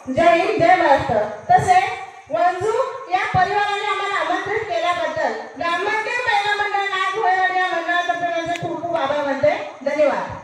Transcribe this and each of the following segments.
जय हिंद जय महाराष्ट्र। तसे वंजू या परिवाराने आम्हाला आमंत्रित केल्याबद्दल ब्राह्मणदेव महिला मंडळ नागभोयर या मंडळातर्फे माझे खूप खूप आभार मानते। धन्यवाद।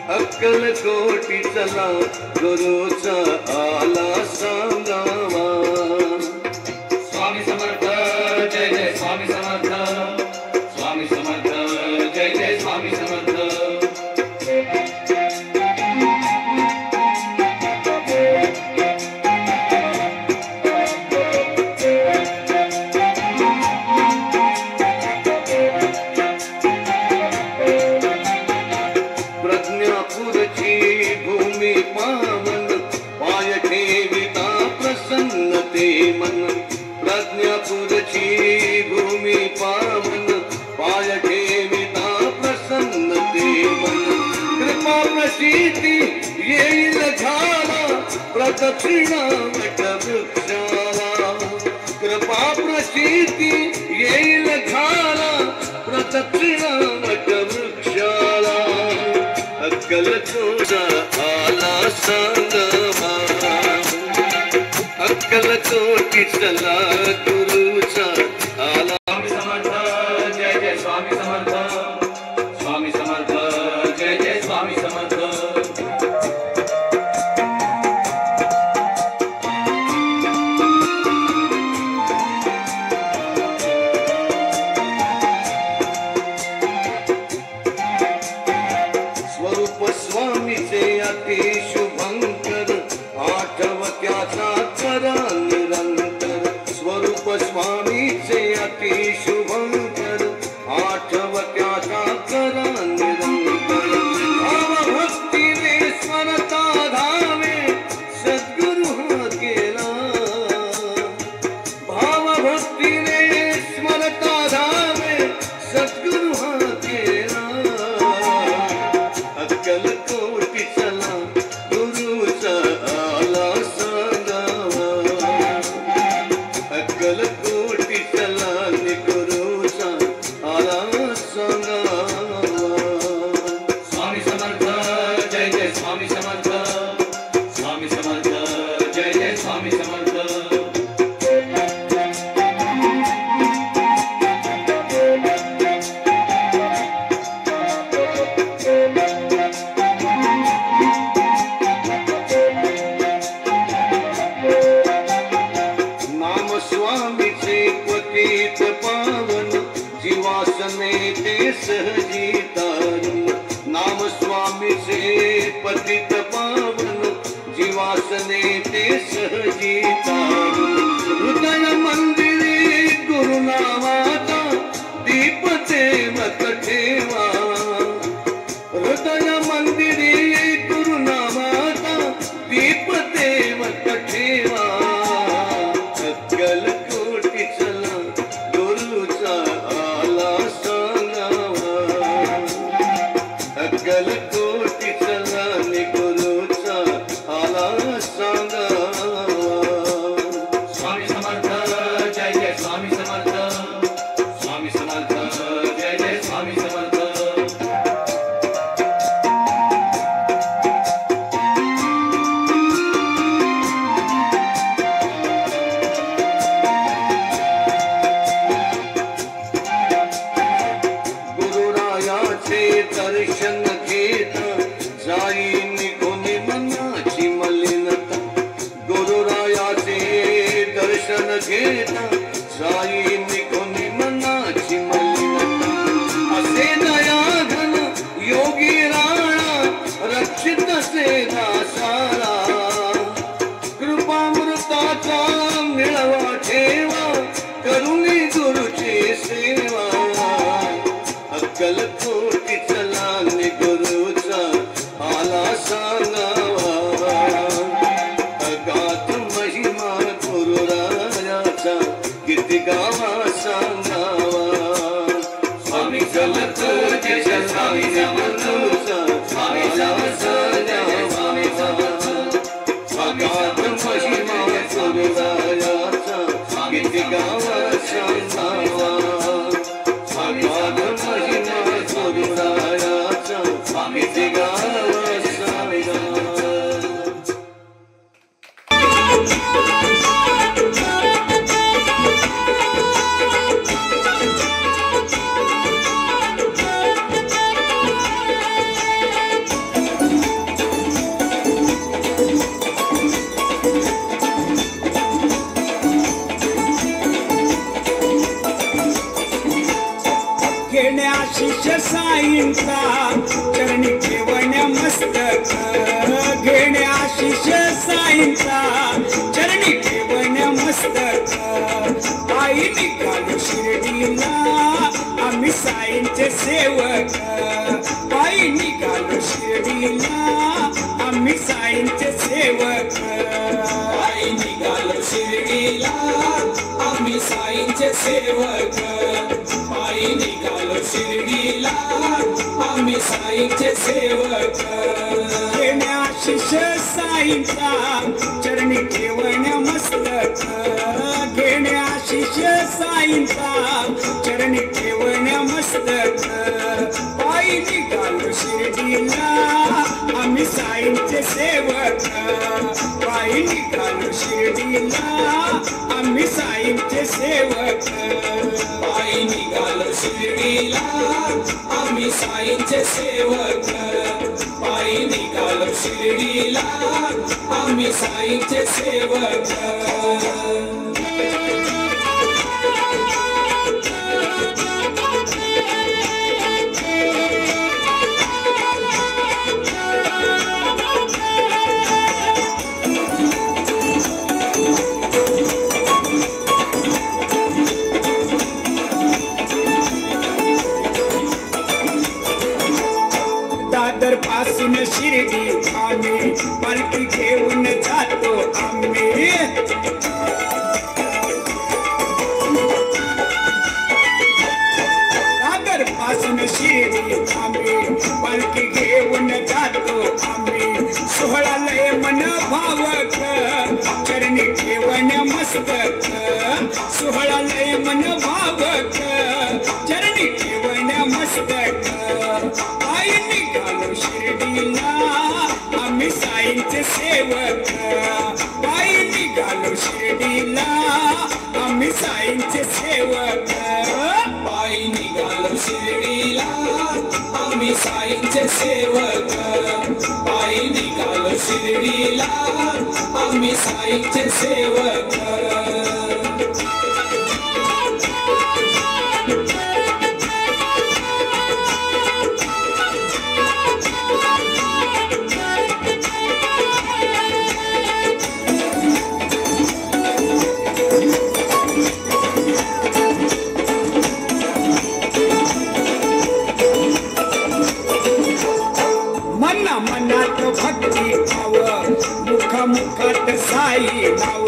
अक्कलकोटी चला गुरुचा आला सांग प्रदक्षिणा वटवृक्षाला कृपा प्रचिती येईल घाला प्रदक्षिणा वटवृक्षाला अक्कलकोटा आला संगमा अक्कलकोटी चला गुरुचा आला स्वामी समर्थ जय जय स्वामी समर्थ स्वामी समर्थ जय जय स्वामी समर्थ स्वरूप स्वामीचे अति शुभंकर आठवत्याचा करा निरंतर स्वरूप स्वामीचे अति शुभंकर आठवत्याचा करा निरंतर भाव भक्तीने स्मरता धावे सद्गुरु हा केला भाव भक्तीने स्मरता धावे सद्गुरु हा केला अक्कलकोटी चला गुरुचा आला सांगावा अक्कलकोटी चला गुरुचा आला सांगावा स्वामी समर्थ जय जय स्वामी समर्थ स्वामी समर्थ जय जय स्वामी समर्थ नाम स्वामीचे पतित पावन जीवासने ते सहजी तारुण नाम स्वामीचे पतित पावन जीवासने ते सहजी तारुण हृदय मंदिरी गुरुनामाचा दीप तेवत ठेवा हृदय मंदिरी गुरुनामाचा दीप तेवत ठेवा अक्कलकोटी चला गुरुचा आला सांगावा अक्कलकोटी चला गुरुचा आला सांगावा स्वामी समर्थ जय जय स्वामी समर्थ स्वामी समर्थ जय जय स्वामी समर्थ गुरुरायाचे दर्शन घेता जाई निघून मनाची मलिनता गुरुरायाचे दर्शन घेता जाई निघून मनाची मलिनता असे दयाघन योगी राणा रक्षित सेना सारा कृपामृताचा मिळवा ठेवा करुणी गुरुची सेवा अक्कलकोटी चला गुरुचा आला सांगावा अगाध महिमा गुरुरायाचा किती गावा सांगावा स्वामी समर्थ जय जय स्वामी समर्थ स्वामी समर्थ जय जय स्वामी समर्थ अगाध महिमा गुरुरायाचा किती गावा सांगावा अगाध महिमा गुरुरायाचा किती गावा सांगावा घेण्या शिष्य साईंचा चरणी ठेवण्या मस्तक घेण्या शिष्य साईंचा चरणी ठेवण्या मस्तक आई निघालो शिर्डीला आम्ही साईंचे सेवक आई निघालो शिर्डीला आम्ही साईंचे सेवक आई निघालो शिर्डीला आम्ही साईंचे सेवक आई निघालो शिर्डीला आम्ही साईंचे सेवक घेण्या शिष्य साईंचा घेणे आशिष साईंचा चरणी ठेवण्या मस्तक पायी निघालो शिर्डीला आम्ही साईंचे सेवक पायी निघालो शिर्डीला आम्ही साईंचे सेवक पायी निघालो शिर्डीला आम्ही साईंचे सेवक पायी निघालो शिर्डीला आम्ही साईंचे सेवक दादर पासून शिर्डी आम्ही पालखी घेऊन जातो आम्ही दादर पासून शिर्डी आम्ही पालखी घेऊन जातो आम्ही सोहळा लय मन भावक चरणी ठेवण्या मस्तक सोहळा लय मन भावक चरणी ठेवण्या मस्तक पायी निघालो शिर्डीला आम्ही साईंचे सेवक पायी निघालो शिर्डीला आम्ही साईंचे सेवक पायी निघालो शिर्डीला आम्ही साईंचे सेवक पायी निघालो शिर्डीला आम्ही साईंचे सेवक मना मनात भक्ती भाव मुख मुखात साई नाव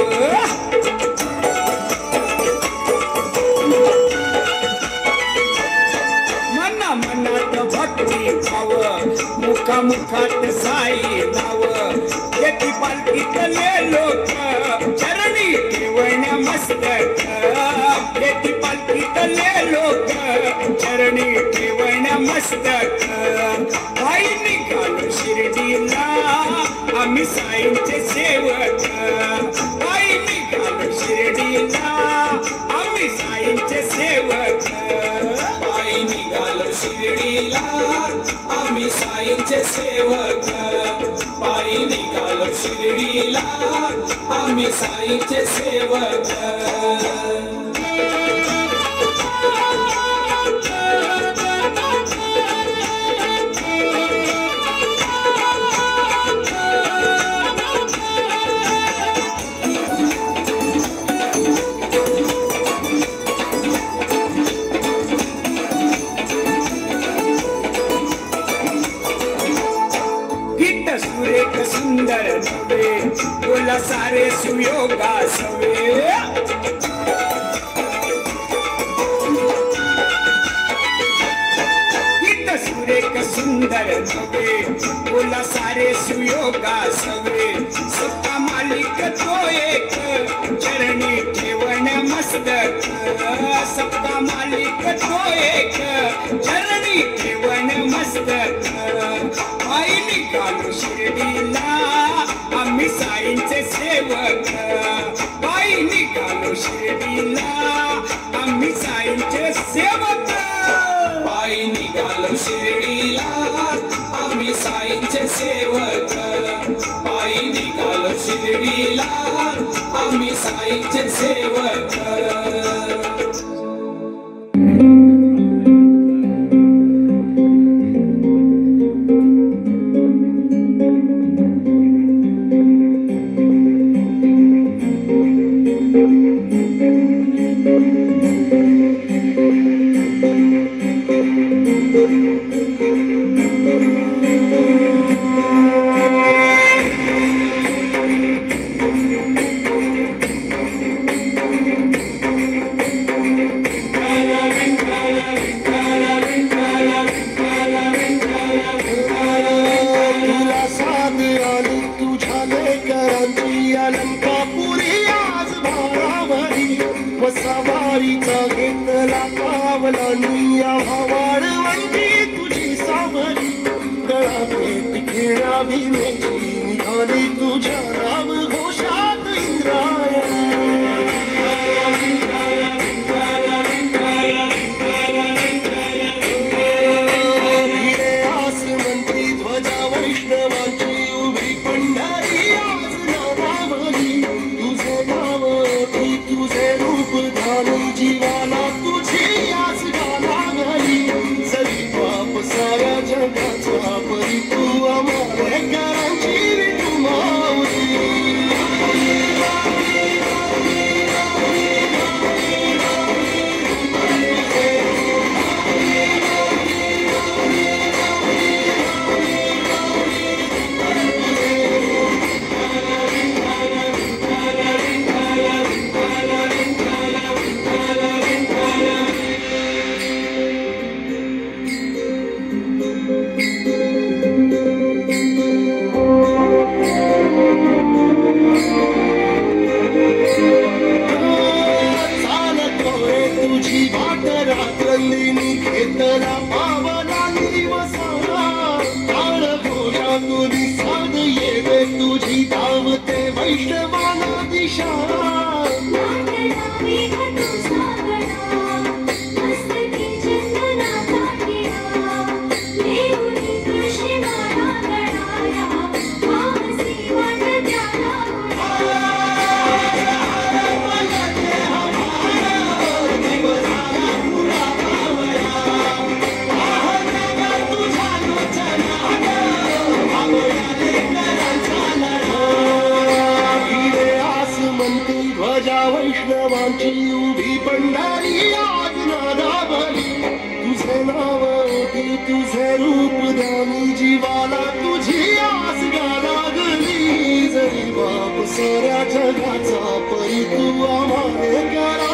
मना मनात भक्ती भाव मुख मुखात साई नाव येती पालखीतले लोक चरणी ठेवण्या मस्तक येती पालखीतले लोक चरणी ठेवण्या मस्तक पायी निघालो शिर्डीला आम्ही साईंचे सेवक पायी निघालो शिर्डीला आम्ही साईंचे सेवक पायी निघालो शिर्डीला आम्ही साईंचे सेवक पायी निघालो शिर्डीला आम्ही साईंचे सेवक गीत सुरेख सुंदर नवे बोला सारे सुयोगा सवे गीत सुरेख सुंदर नवे बोला सारे सुयोगा सवे सत्ता मालिक तो एक चरणी ठेवण्या मस्तक सत्ता मालिक तो एक चरणी ठेवण्या मस्तक पायी निघालो शिर्डीला आम्ही साईंचे सेवक पायी निघालो शिर्डीला आम्ही साईंचे सेवक पायी निघालो शिर्डीला आम्ही साईंचे सेवक पायी निघालो शिर्डीला आम्ही साईंचे सेवक वारीचा घेतला पावला निया वाळवंटी तुझी सावली गळा भेट घेण्या भीमेची निघाली तुझ्या राम घोषात इंद्रायणी भिडे आसमंती ध्वजा वैष्णवांची उभी पंढरी आज नावावली तुझे नाव ओठी तुझे रूप धानी जीवाला तुझी आस गालावली जरी बाप साऱ्या जगाचा परी तू आम्हालेकरांची विठू माऊली तुझी वाट रात्रंदिनी घेतला पावला निवसाला काळ घोषा तुझी साध येवे तुझी धावते वैष्णवाला दिशा ध्वजा वैष्णवांची उभी पंढरी आज नादावली तुझे नाव ओठी तुझे रूप दानी जीवाला तुझी आस लागली जरी बाप साऱ्या जगाचा परी तू आम्हालेकरांची